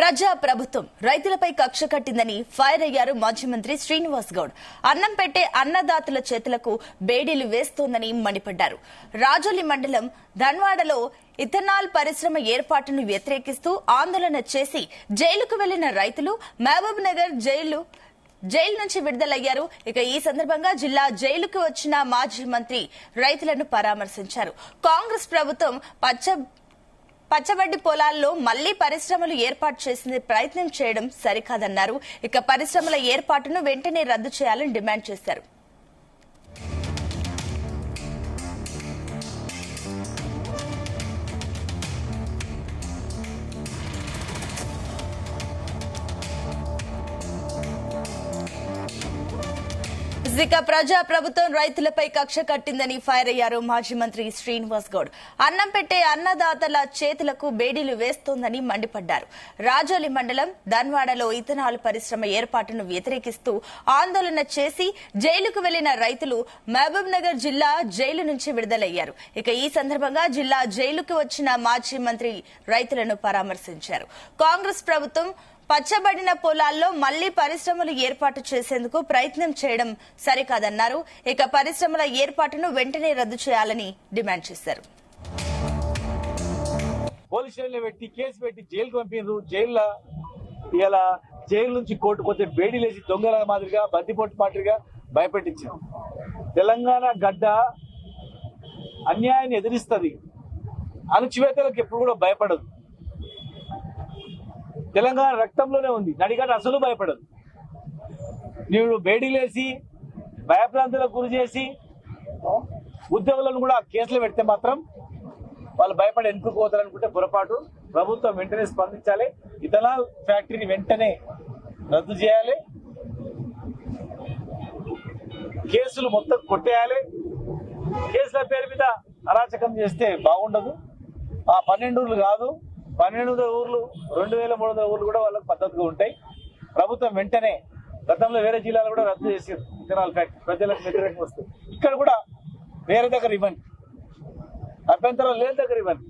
ప్రజా ప్రభుత్వం రైతులపై కక్ష కట్టిందని ఫైర్ అయ్యారు మాజీ మంత్రి శ్రీనివాస్ గౌడ్. అన్నం పెట్టే అన్నదాతల చేతులకు బేడీలు వేస్తోందని మండిపడ్డారు. రాజోలి మండలం ధన్వాడలో ఇథనాల్ పరిశ్రమ ఏర్పాటును వ్యతిరేకిస్తూ ఆందోళన చేసి జైలుకు వెళ్లిన రైతులు మహబూబ్ నగర్ జైలు నుంచి విడుదలయ్యారు. ఇక ఈ సందర్భంగా జిల్లా జైలుకు వచ్చిన మాజీ మంత్రి రైతులను పరామర్శించారు. కాంగ్రెస్ ప్రభుత్వం పచ్చబడ్డి పొలాల్లో మళ్లీ పరిశ్రమలు ఏర్పాటు చేసే ప్రయత్నం చేయడం సరికాదన్నారు. ఇక పరిశ్రమల ఏర్పాటును వెంటనే రద్దు చేయాలని డిమాండ్ చేశారు. ఇక ప్రజా ప్రభుత్వం రైతులపై కక్ష కట్టిందని ఫైర్ అయ్యారు మాజీ మంత్రి శ్రీనివాస్ గౌడ్. అన్నం పెట్టే అన్నదాతల చేతులకు బేడీలు వేస్తోందని మండిపడ్డారు. రాజోలి మండలం ధన్వాడలో ఇథనాల్ పరిశ్రమ ఏర్పాటును వ్యతిరేకిస్తూ ఆందోళన చేసి జైలుకు వెళ్లిన రైతులు మహబూబ్ నగర్ జిల్లా జైలు నుంచి విడుదలయ్యారు. ఇక ఈ సందర్భంగా జిల్లా జైలుకు వచ్చిన మాజీ మంత్రి రైతులను పరామర్శించారు. కాంగ్రెస్ ప్రభుత్వం పచ్చబడిన పొలాల్లో మళ్లీ పరిశ్రమలు ఏర్పాటు చేసేందుకు ప్రయత్నం చేయడం సరికాదన్నారు. ఇక పరిశ్రమల ఏర్పాటును వెంటనే రద్దు చేయాలని డిమాండ్ చేశారు. పోలీస్ స్టేషన్లో పెట్టి కేసు పెట్టి జైలుకు పంపినారు. ఇలా జైలు నుంచి కోర్టుకు పోతే బేడీలేసి దొంగల మాదిరిగా బందిపోటు మాదిరిగా భయపెట్టించారు. తెలంగాణ గడ్డ అన్యాయాన్ని ఎదిరిస్తుంది, అణచివేతలకు ఎప్పుడు కూడా భయపడదు. తెలంగాణ రక్తంలోనే ఉంది, నడిగడ్డ అసలు భయపడదు. నీవు బేడీలేసి భయప్రాంతాలకు గురి చేసి ఉద్యోగులను కూడా కేసులు పెడితే మాత్రం వాళ్ళు భయపడి ఎన్నుకోతారనుకుంటే పొరపాటు. ప్రభుత్వం వెంటనే స్పందించాలి. ఇథనాల్ ఫ్యాక్టరీని వెంటనే రద్దు చేయాలి. కేసులు మొత్తం కొట్టేయాలి. కేసుల పేరు మీద అరాచకం చేస్తే బాగుండదు. ఆ 12 ఊర్లు కాదు, 1200 ఊర్లు, 2300 ఊర్లు కూడా వాళ్ళకి పద్ధతిగా ఉంటాయి. ప్రభుత్వం వెంటనే, గతంలో వేరే జిల్లాలో కూడా రద్దు చేసారు ఇథనాల్ ఫ్యాక్టరీ, ప్రజలకు వ్యతిరేకంగా వస్తుంది. ఇక్కడ కూడా వేరే దగ్గర ఇవ్వండి, అభ్యంతరం లేని దగ్గర ఇవ్వండి.